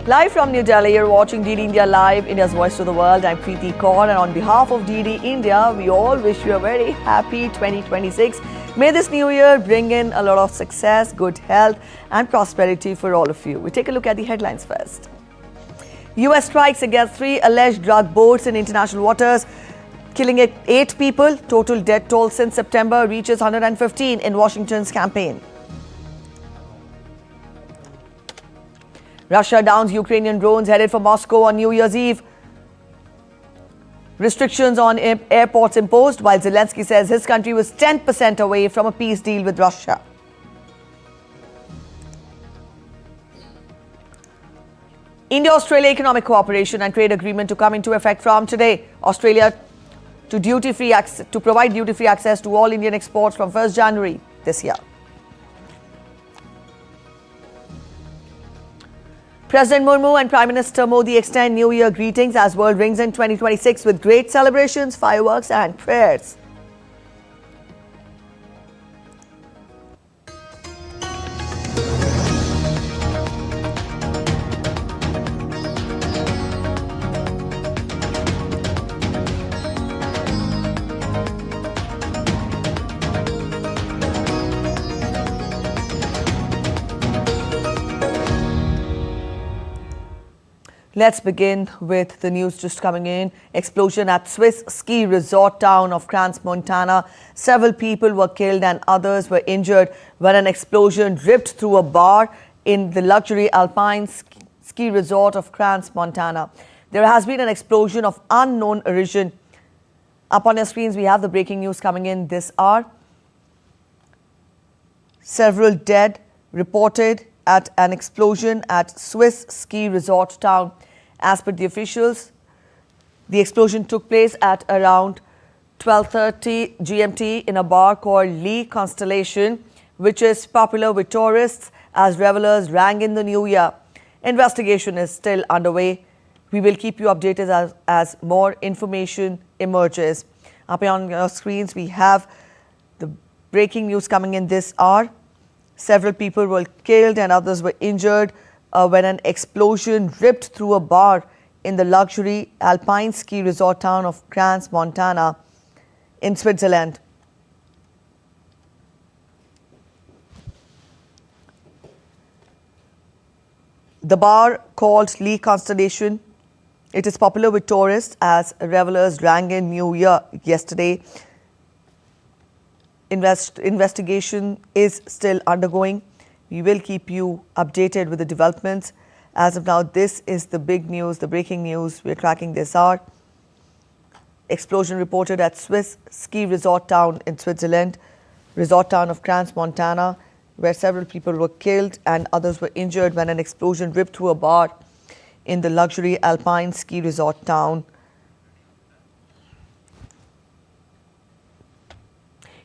Live from New Delhi, you're watching DD India Live, India's voice to the world. I'm Preeti Kaur, and on behalf of DD India, we all wish you a very happy 2026. May this new year bring in a lot of success, good health and prosperity for all of you. We take a look at the headlines first. US strikes against 3 alleged drug boats in international waters, killing 8 people. Total death toll since September reaches 115 in Washington's campaign. Russia downs Ukrainian drones headed for Moscow on New Year's Eve. Restrictions on airports imposed, while Zelenskyy says his country was 10% away from a peace deal with Russia. India-Australia Economic Cooperation and Trade Agreement to come into effect from today. Australia to provide duty-free access to all Indian exports from 1st January this year. President Murmu and Prime Minister Modi extend New Year greetings as world rings in 2026 with great celebrations, fireworks and prayers. Let's begin with the news just coming in. Explosion at Swiss ski resort town of Crans, Montana. Several people were killed and others were injured when an explosion ripped through a bar in the luxury alpine ski resort of Crans, Montana. There has been an explosion of unknown origin. Up on your screens, we have the breaking news coming in this hour. Several dead reported at an explosion at Swiss ski resort town. As per the officials, the explosion took place at around 12:30 GMT in a bar called Lee Constellation, which is popular with tourists as revelers rang in the new year. Investigation is still underway. We will keep you updated as more information emerges. Up on your screens, we have the breaking news coming in this hour. Several people were killed and others were injured when an explosion ripped through a bar in the luxury alpine ski resort town of Crans, Montana in Switzerland. The bar called Lee Constellation, it is popular with tourists as revelers rang in New Year yesterday. Investigation is still undergoing. We will keep you updated with the developments. As of now, this is the big news, the breaking news we're tracking this hour. Explosion reported at Swiss ski resort town in Switzerland, resort town of Crans, Montana, where several people were killed and others were injured when an explosion ripped through a bar in the luxury alpine ski resort town.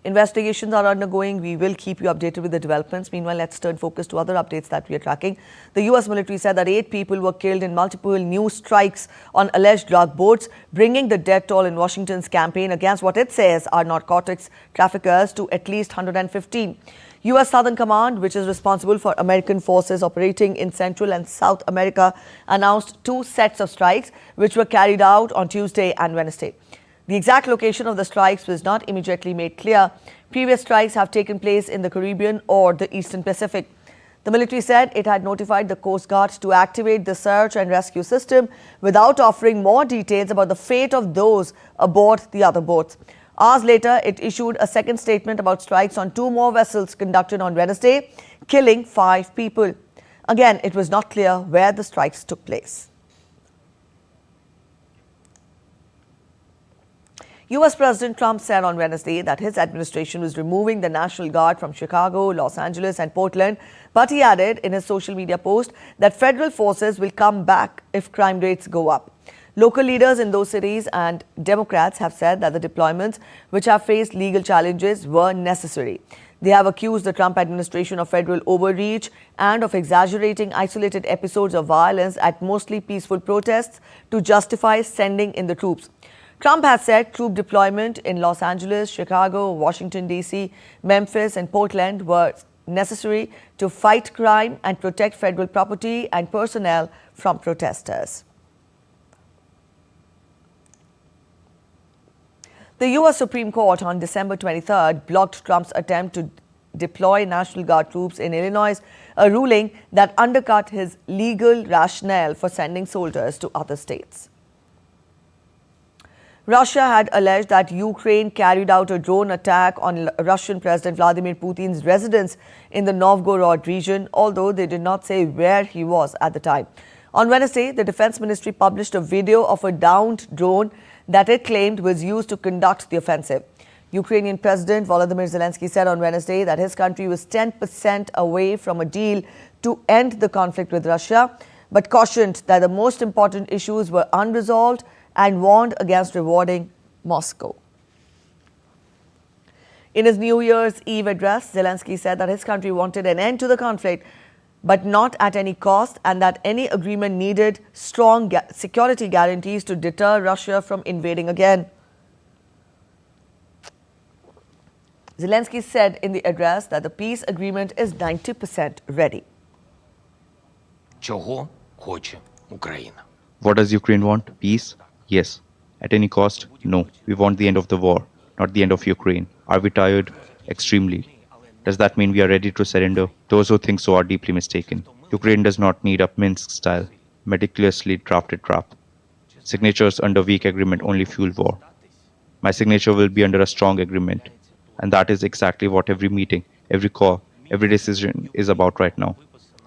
Investigations are undergoing. We will keep you updated with the developments. Meanwhile, let's turn focus to other updates that we are tracking. The US military said that 8 people were killed in multiple new strikes on alleged drug boats, bringing the death toll in Washington's campaign against what it says are narcotics traffickers to at least 115. US Southern Command, which is responsible for American forces operating in Central and South America, announced 2 sets of strikes, which were carried out on Tuesday and Wednesday. The exact location of the strikes was not immediately made clear. Previous strikes have taken place in the Caribbean or the Eastern Pacific. The military said it had notified the Coast Guard to activate the search and rescue system without offering more details about the fate of those aboard the other boats. Hours later, it issued a second statement about strikes on 2 more vessels conducted on Wednesday, killing 5 people. Again, it was not clear where the strikes took place. US President Trump said on Wednesday that his administration was removing the National Guard from Chicago, Los Angeles and Portland, but he added in his social media post that federal forces will come back if crime rates go up. Local leaders in those cities and Democrats have said that the deployments, which have faced legal challenges, were necessary. They have accused the Trump administration of federal overreach and of exaggerating isolated episodes of violence at mostly peaceful protests to justify sending in the troops. Trump has said troop deployment in Los Angeles, Chicago, Washington, D.C., Memphis and Portland were necessary to fight crime and protect federal property and personnel from protesters. The U.S. Supreme Court on December 23rd blocked Trump's attempt to deploy National Guard troops in Illinois, a ruling that undercut his legal rationale for sending soldiers to other states. Russia had alleged that Ukraine carried out a drone attack on Russian President Vladimir Putin's residence in the Novgorod region, although they did not say where he was at the time. On Wednesday, the Defense Ministry published a video of a downed drone that it claimed was used to conduct the offensive. Ukrainian President Volodymyr Zelenskyy said on Wednesday that his country was 10% away from a deal to end the conflict with Russia, but cautioned that the most important issues were unresolved and warned against rewarding Moscow. In his New Year's Eve address, Zelenskyy said that his country wanted an end to the conflict, but not at any cost, and that any agreement needed strong security guarantees to deter Russia from invading again. Zelenskyy said in the address that the peace agreement is 90% ready. Чого хоче Україна? What does Ukraine want? Peace? Yes. At any cost? No. We want the end of the war, not the end of Ukraine. Are we tired? Extremely. Does that mean we are ready to surrender? Those who think so are deeply mistaken. Ukraine does not need a Minsk-style, meticulously drafted trap. Signatures under weak agreement only fuel war. My signature will be under a strong agreement. And that is exactly what every meeting, every call, every decision is about right now.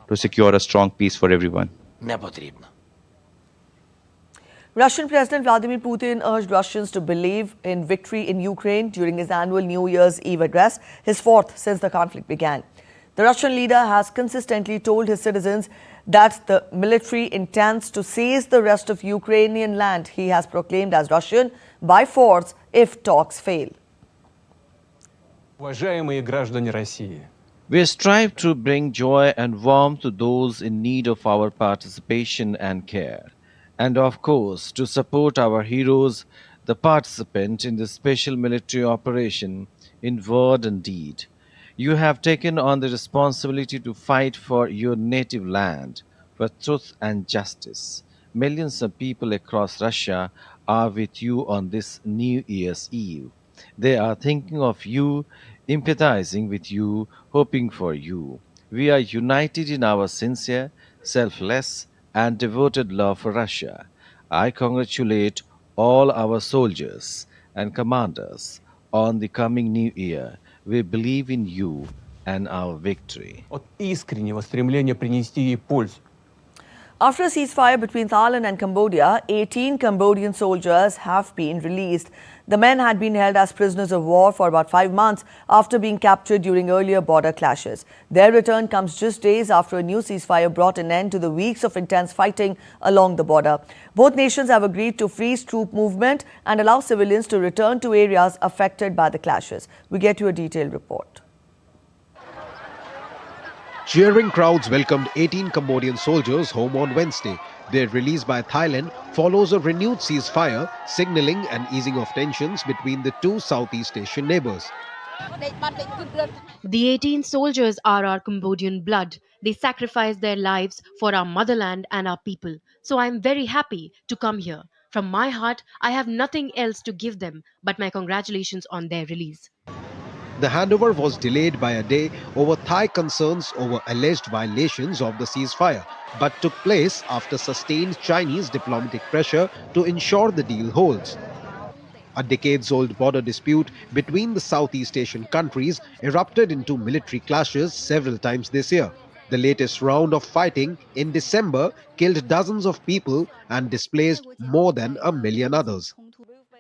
To secure a strong peace for everyone. Не потрібно. Russian President Vladimir Putin urged Russians to believe in victory in Ukraine during his annual New Year's Eve address, his fourth since the conflict began. The Russian leader has consistently told his citizens that the military intends to seize the rest of Ukrainian land he has proclaimed as Russian by force if talks fail. Уважаемые граждане России, We strive to bring joy and warmth to those in need of our participation and care, and of course to support our heroes, the participant in the special military operation in word and deed. You have taken on the responsibility to fight for your native land, for truth and justice. Millions of people across Russia are with you on this New Year's Eve. They are thinking of you, empathizing with you, hoping for you. We are united in our sincere, selfless, and devoted love for Russia. I congratulate all our soldiers and commanders on the coming new year. We believe in you and our victory. от искреннего стремления принести ей пользу. After a ceasefire between Thailand and Cambodia, 18 Cambodian soldiers have been released. The men had been held as prisoners of war for about 5 months after being captured during earlier border clashes. Their return comes just days after a new ceasefire brought an end to the weeks of intense fighting along the border. Both nations have agreed to freeze troop movement and allow civilians to return to areas affected by the clashes. We get you a detailed report. Cheering crowds welcomed 18 Cambodian soldiers home on Wednesday. Their release by Thailand follows a renewed ceasefire, signalling an easing of tensions between the two Southeast Asian neighbors. The 18 soldiers are our Cambodian blood. They sacrificed their lives for our motherland and our people. So I'm very happy to come here. From my heart, I have nothing else to give them but my congratulations on their release. The handover was delayed by a day over Thai concerns over alleged violations of the ceasefire, but took place after sustained Chinese diplomatic pressure to ensure the deal holds. A decades-old border dispute between the Southeast Asian countries erupted into military clashes several times this year. The latest round of fighting in December killed dozens of people and displaced more than 1 million others.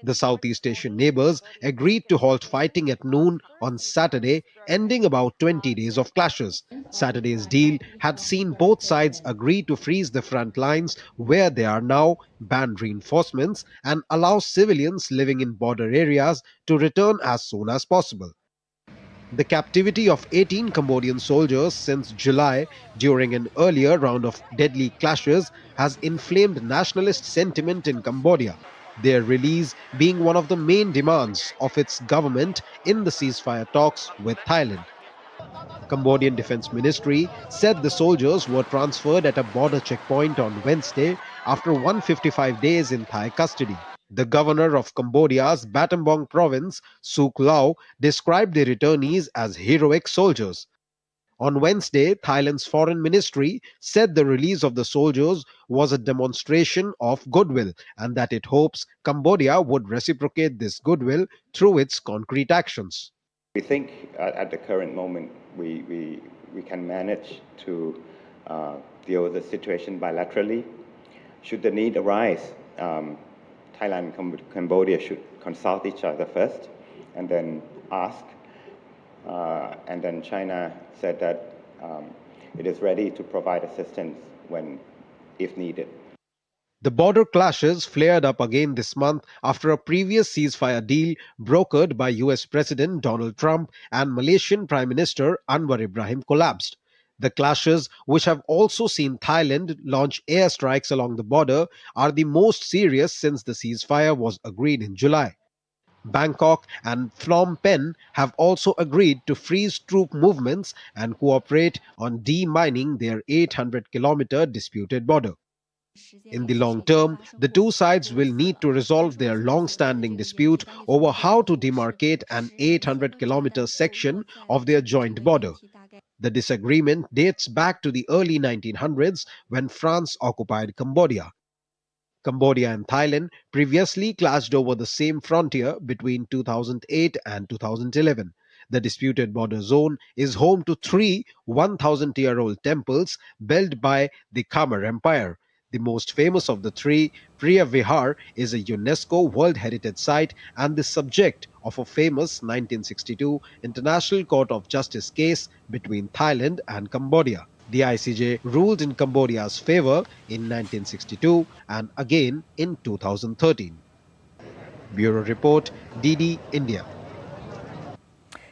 The Southeast Asian neighbors agreed to halt fighting at noon on Saturday, ending about 20 days of clashes. Saturday's deal had seen both sides agree to freeze the front lines where they are now, ban reinforcements, and allow civilians living in border areas to return as soon as possible. The captivity of 18 Cambodian soldiers since July during an earlier round of deadly clashes has inflamed nationalist sentiment in Cambodia, their release being one of the main demands of its government in the ceasefire talks with Thailand. Cambodian Defense Ministry said the soldiers were transferred at a border checkpoint on Wednesday after 155 days in Thai custody. The governor of Cambodia's Battambang province, Suk Lau, described the returnees as heroic soldiers. On Wednesday, Thailand's foreign ministry said the release of the soldiers was a demonstration of goodwill and that it hopes Cambodia would reciprocate this goodwill through its concrete actions. We think at the current moment we can manage to deal with the situation bilaterally. Should the need arise, Thailand and Cambodia should consult each other first and then ask. And then China said that it is ready to provide assistance if needed. The border clashes flared up again this month after a previous ceasefire deal brokered by US President Donald Trump and Malaysian Prime Minister Anwar Ibrahim collapsed. The clashes, which have also seen Thailand launch airstrikes along the border, are the most serious since the ceasefire was agreed in July. Bangkok and Phnom Penh have also agreed to freeze troop movements and cooperate on demining their 800-kilometer disputed border. In the long term, the two sides will need to resolve their long-standing dispute over how to demarcate an 800-kilometer section of their joint border. The disagreement dates back to the early 1900s when France occupied Cambodia. Cambodia and Thailand previously clashed over the same frontier between 2008 and 2011. The disputed border zone is home to three 1,000-year-old temples built by the Khmer Empire. The most famous of the three, Priya Vihar, is a UNESCO World Heritage Site and the subject of a famous 1962 International Court of Justice case between Thailand and Cambodia. The ICJ ruled in Cambodia's favor in 1962 and again in 2013. Bureau Report, DD, India.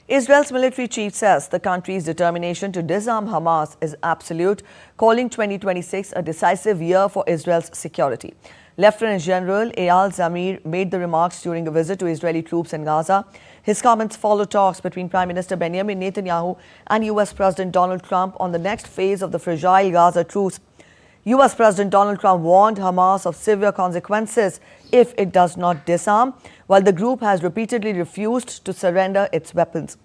Israel's military chief says the country's determination to disarm Hamas is absolute, calling 2026 a decisive year for Israel's security. Lieutenant General Eyal Zamir made the remarks during a visit to Israeli troops in Gaza. His comments follow talks between Prime Minister Benjamin Netanyahu and US President Donald Trump on the next phase of the fragile Gaza truce. US President Donald Trump warned Hamas of severe consequences if it does not disarm, while the group has repeatedly refused to surrender its weapons.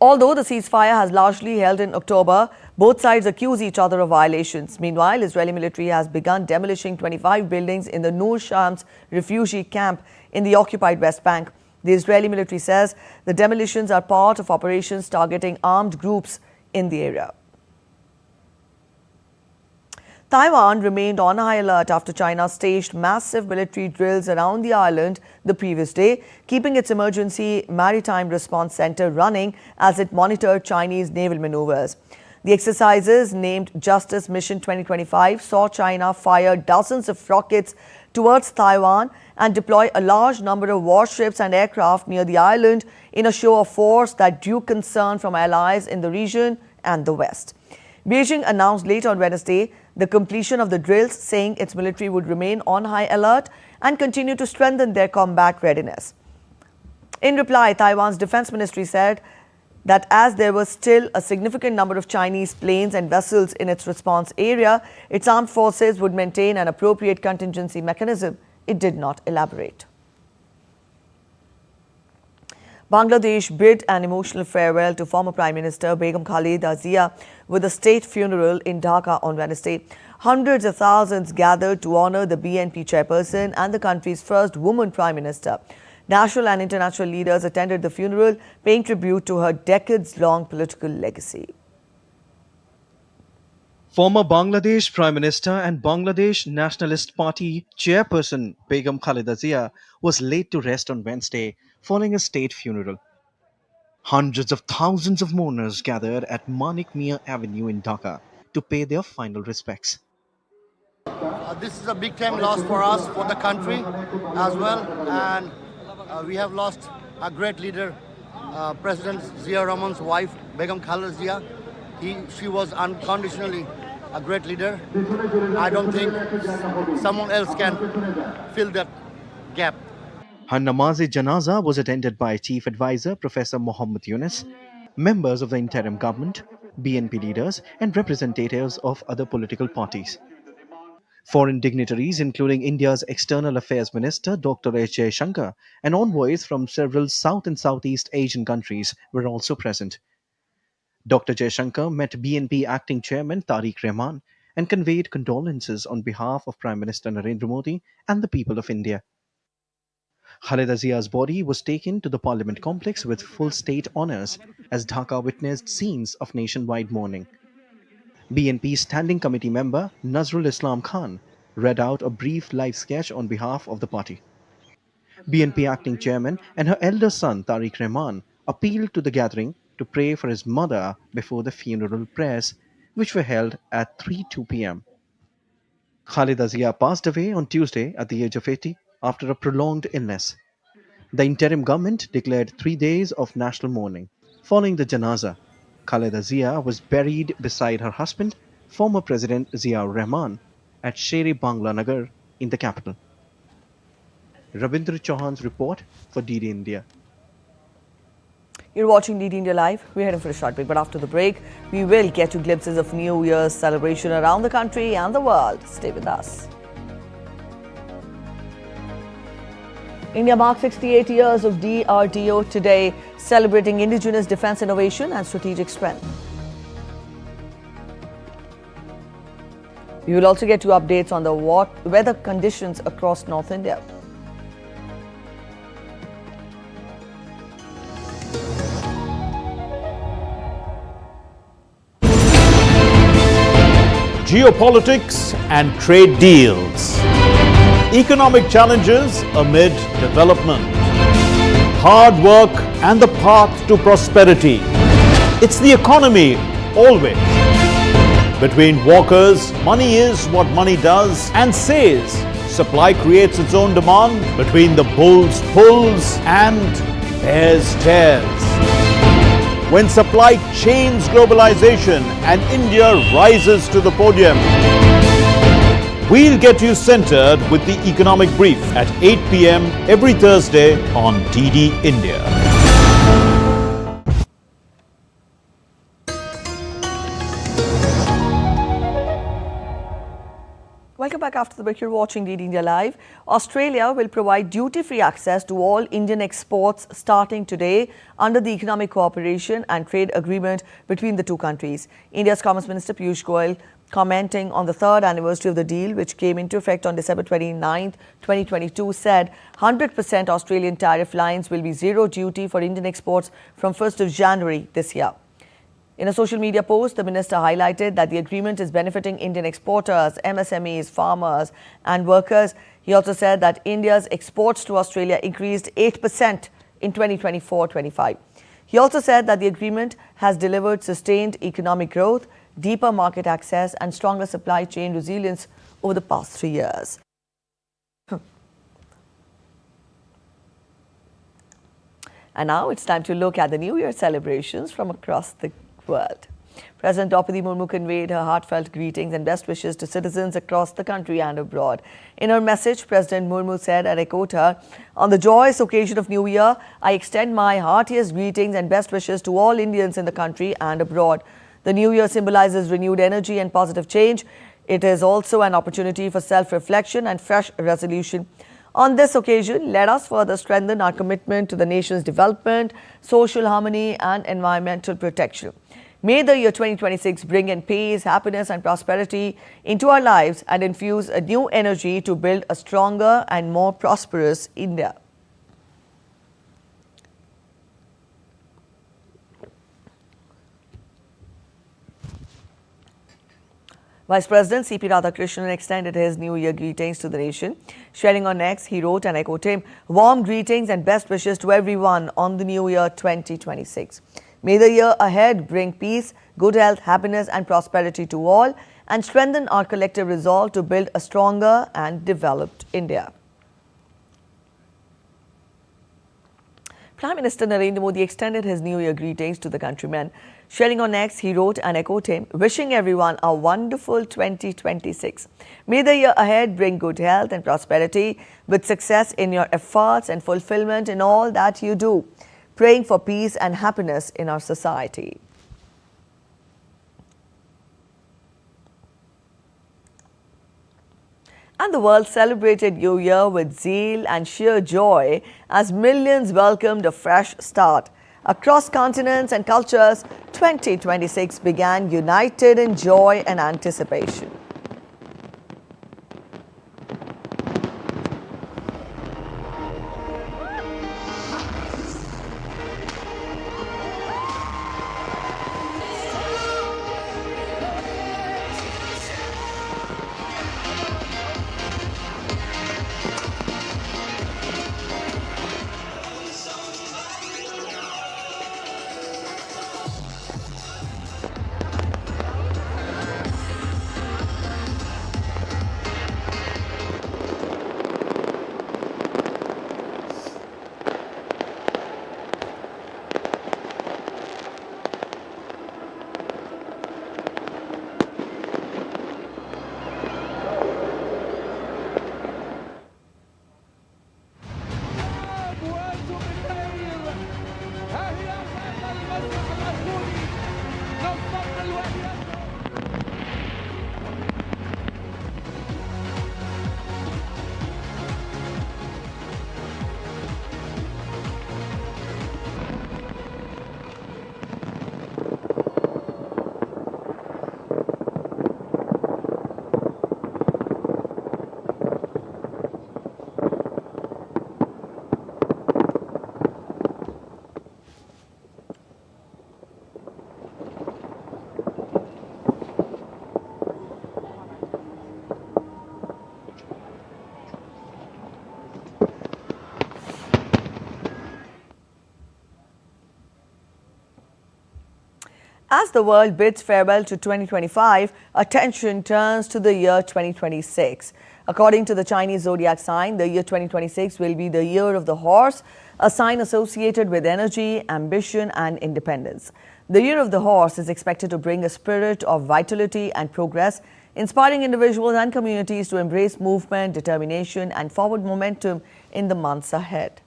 Although the ceasefire has largely held in October, both sides accuse each other of violations. Meanwhile, Israeli military has begun demolishing 25 buildings in the Nur Shams refugee camp in the occupied West Bank. The Israeli military says the demolitions are part of operations targeting armed groups in the area. Taiwan remained on high alert after China staged massive military drills around the island the previous day, keeping its emergency maritime response center running as it monitored Chinese naval maneuvers. The exercises, named Justice Mission 2025, saw China fire dozens of rockets towards Taiwan and deploy a large number of warships and aircraft near the island in a show of force that drew concern from allies in the region and the West. Beijing announced late on Wednesday the completion of the drills, saying its military would remain on high alert and continue to strengthen their combat readiness. In reply, Taiwan's defense ministry said that as there was still a significant number of Chinese planes and vessels in its response area, its armed forces would maintain an appropriate contingency mechanism. It did not elaborate. Bangladesh bid an emotional farewell to former Prime Minister Begum Khaleda Zia with a state funeral in Dhaka on Wednesday. Hundreds of thousands gathered to honor the BNP chairperson and the country's first woman Prime Minister. National and international leaders attended the funeral, paying tribute to her decades-long political legacy. Former Bangladesh Prime Minister and Bangladesh Nationalist Party chairperson Begum Khaleda Zia was laid to rest on Wednesday following a state funeral. Hundreds of thousands of mourners gathered at Manik Mia Avenue in Dhaka to pay their final respects. This is a big time loss for us, for the country as well, and we have lost a great leader, President Zia Rahman's wife, Begum Khaleda Zia. She was unconditionally a great leader. I don't think someone else can fill that gap. Her namaz-e-janaza was attended by Chief Advisor Professor Muhammad Yunus members of the interim government, BNP leaders, and representatives of other political parties. Foreign dignitaries, including India's External Affairs Minister Dr. S. Jaishankar, and envoys from several South and Southeast Asian countries were also present. Dr. Jaishankar met BNP acting chairman Tariq Rahman and conveyed condolences on behalf of Prime Minister Narendra Modi and the people of India. Khaleda Zia's body was taken to the Parliament complex with full state honours as Dhaka witnessed scenes of nationwide mourning. BNP Standing Committee member Nazrul Islam Khan read out a brief live sketch on behalf of the party. BNP acting chairman and her elder son Tariq Rahman appealed to the gathering to pray for his mother before the funeral prayers, which were held at 3:02 p.m. Khaleda Zia passed away on Tuesday at the age of 80 after a prolonged illness. The interim government declared 3 days of national mourning. Following the janaza, Khaleda Zia was buried beside her husband, former President Ziaur Rahman, at Sher-e Bangla Nagar in the capital. Rabindra Chauhan's report for DD India. You're watching DD India Live. We're heading for a short break, but after the break, we will get you glimpses of New Year's celebration around the country and the world. Stay with us. India marks 68 years of DRDO today, celebrating indigenous defense innovation and strategic strength. We will also get you updates on the weather conditions across North India. Geopolitics and trade deals. Economic challenges amid development. Hard work and the path to prosperity. It's the economy always. Between walkers, money is what money does and says. Supply creates its own demand. Between the bulls pulls and bears tears. When supply chains globalization and India rises to the podium. We'll get you centered with the Economic Brief at 8 p.m. every Thursday on DD India. Welcome back after the break. You're watching DD India Live. Australia will provide duty-free access to all Indian exports starting today under the Economic Cooperation and Trade Agreement between the two countries. India's Commerce Minister Piyush Goyal, commenting on the third anniversary of the deal, which came into effect on December 29, 2022, said 100% Australian tariff lines will be zero duty for Indian exports from 1st of January this year. In a social media post, the minister highlighted that the agreement is benefiting Indian exporters, MSMEs, farmers and workers. He also said that India's exports to Australia increased 8% in 2024-25. He also said that the agreement has delivered sustained economic growth, deeper market access and stronger supply chain resilience over the past 3 years. And now it's time to look at the New Year celebrations from across the world. President Draupadi Murmu conveyed her heartfelt greetings and best wishes to citizens across the country and abroad. In her message, President Murmu said, and echoed her, "On the joyous occasion of New Year, I extend my heartiest greetings and best wishes to all Indians in the country and abroad. The New Year symbolizes renewed energy and positive change. It is also an opportunity for self-reflection and fresh resolution. On this occasion, let us further strengthen our commitment to the nation's development, social harmony and environmental protection. May the year 2026 bring in peace, happiness and prosperity into our lives and infuse a new energy to build a stronger and more prosperous India." Vice President C.P. Radhakrishnan extended his New Year greetings to the nation. Sharing on X, he wrote and echoed him, "Warm greetings and best wishes to everyone on the New Year 2026. May the year ahead bring peace, good health, happiness and prosperity to all and strengthen our collective resolve to build a stronger and developed India." Prime Minister Narendra Modi extended his New Year greetings to the countrymen. Sharing on X, he wrote and echoed him, wishing everyone a wonderful 2026. May the year ahead bring good health and prosperity with success in your efforts and fulfillment in all that you do. praying for peace and happiness in our society. And the world celebrated New Year with zeal and sheer joy as millions welcomed a fresh start. Across continents and cultures, 2026 began united in joy and anticipation. As the world bids farewell to 2025, attention turns to the year 2026. According to the Chinese zodiac sign, the year 2026 will be the year of the horse, a sign associated with energy, ambition, and independence. The year of the horse is expected to bring a spirit of vitality and progress, inspiring individuals and communities to embrace movement, determination, and forward momentum in the months ahead.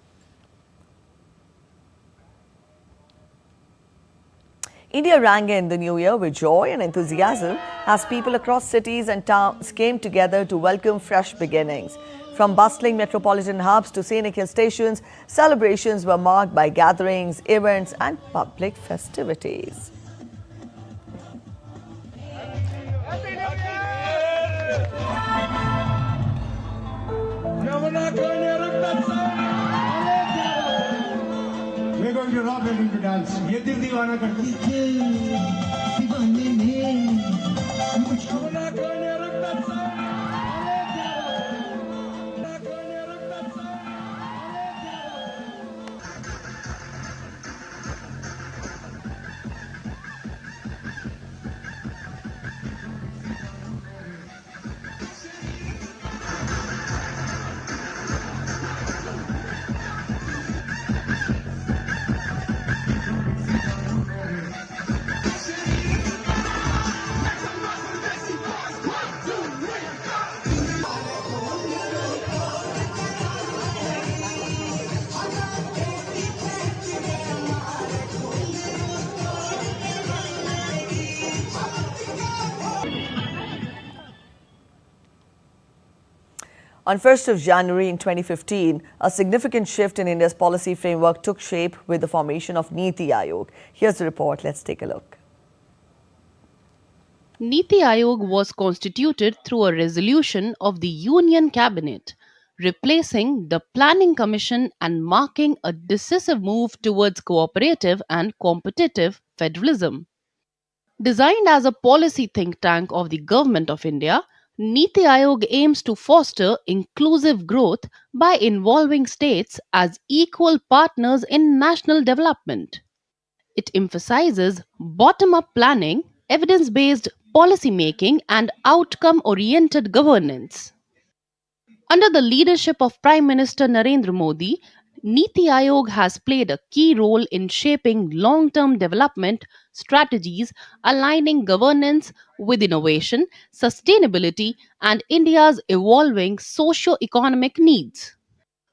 India rang in the new year with joy and enthusiasm as people across cities and towns came together to welcome fresh beginnings. From bustling metropolitan hubs to scenic hill stations, celebrations were marked by gatherings, events, and public festivities. We're going to rock, we're going to dance. ये दिल दीवाना करती है दीवाने में मुझको ना करने रखता On 1st of January in 2015, a significant shift in India's policy framework took shape with the formation of Niti Aayog. Here's the report. Let's take a look. Niti Aayog was constituted through a resolution of the Union Cabinet, replacing the Planning Commission and marking a decisive move towards cooperative and competitive federalism. Designed as a policy think tank of the Government of India, Niti Aayog aims to foster inclusive growth by involving states as equal partners in national development. It emphasizes bottom-up planning, evidence-based policy making, and outcome-oriented governance. Under the leadership of Prime Minister Narendra Modi, Niti Aayog has played a key role in shaping long-term development strategies, aligning governance with innovation, sustainability, and India's evolving socio-economic needs.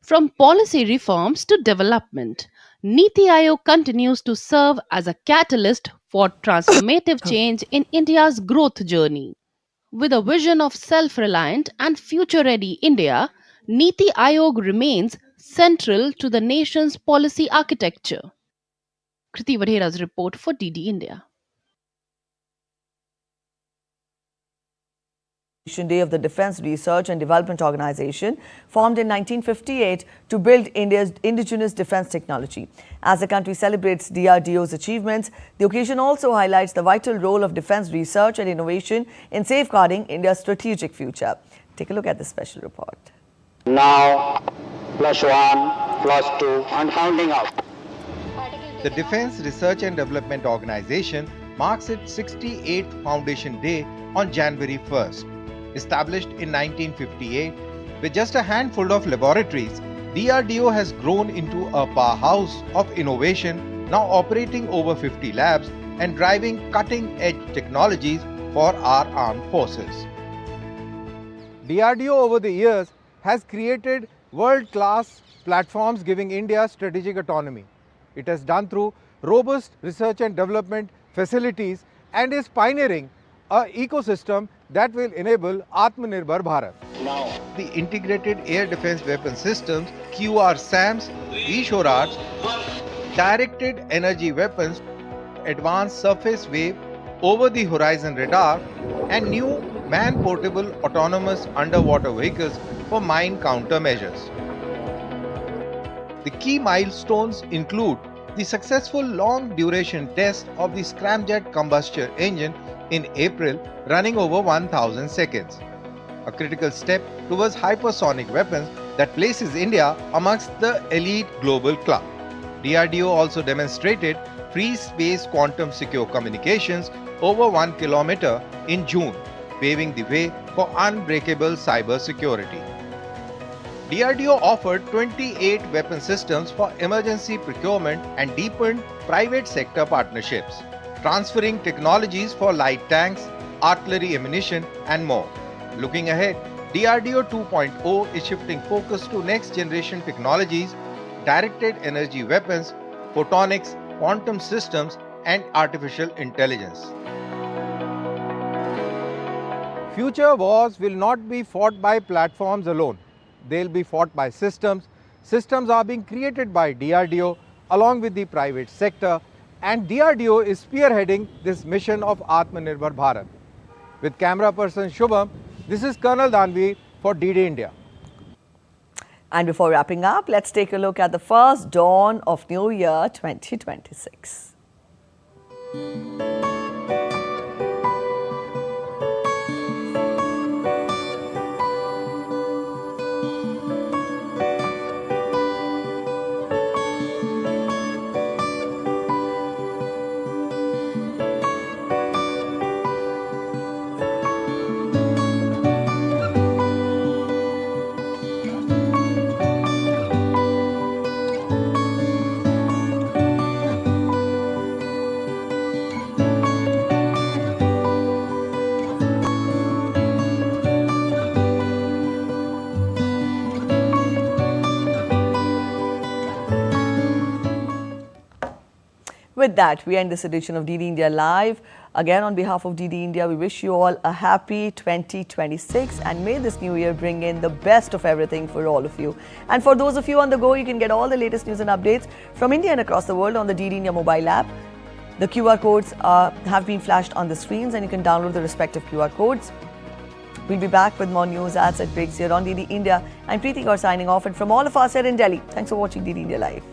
From policy reforms to development, Niti Aayog continues to serve as a catalyst for transformative change in India's growth journey. With a vision of self reliant and future ready India, Niti Aayog remains central to the nation's policy architecture. Kriti Vadhera's report for DD India. Day of the Defence Research and Development Organization, formed in 1958 to build India's indigenous defence technology. As the country celebrates DRDO's achievements, the occasion also highlights the vital role of defence research and innovation in safeguarding India's strategic future. Take a look at this special report. Now, +1, +2, and counting up. The Defence Research and Development Organization marks its 68th Foundation Day on January 1st. Established in 1958, with just a handful of laboratories, DRDO has grown into a powerhouse of innovation, now operating over 50 labs and driving cutting-edge technologies for our armed forces. DRDO over the years has created world-class platforms giving India strategic autonomy. It has done through robust research and development facilities and is pioneering an ecosystem that will enable Atmanirbhar Bharat. Now, the Integrated Air Defense Weapon Systems, QRSAMs, Vishorats, Directed Energy Weapons, Advanced Surface Wave, Over-the-Horizon Radar, and new man-portable autonomous underwater vehicles for mine countermeasures. The key milestones include the successful long-duration test of the scramjet combustion engine in April, running over 1000 seconds. A critical step towards hypersonic weapons that places India amongst the elite global club. DRDO also demonstrated free space quantum secure communications over 1 kilometer in June, paving the way for unbreakable cyber security. DRDO offered 28 weapon systems for emergency procurement and deepened private sector partnerships, transferring technologies for light tanks, artillery ammunition, and more. Looking ahead, DRDO 2.0 is shifting focus to next generation technologies, directed energy weapons, photonics, quantum systems, and artificial intelligence. Future wars will not be fought by platforms alone. They'll be fought by systems. Systems are being created by DRDO along with the private sector, and DRDO is spearheading this mission of Atmanirbhar Bharat. With camera person Shubham, this is Colonel Danvi for DD India. And before wrapping up, let's take a look at the first dawn of New Year 2026. With that, we end this edition of DD India Live. Again, on behalf of DD India, we wish you all a happy 2026 and may this new year bring in the best of everything for all of you. And for those of you on the go, you can get all the latest news and updates from India and across the world on the DD India mobile app. The QR codes have been flashed on the screens and you can download the respective QR codes. We'll be back with more news as it breaks here on DD India. I'm Preeti Gaur signing off, and from all of us here in Delhi, thanks for watching DD India Live.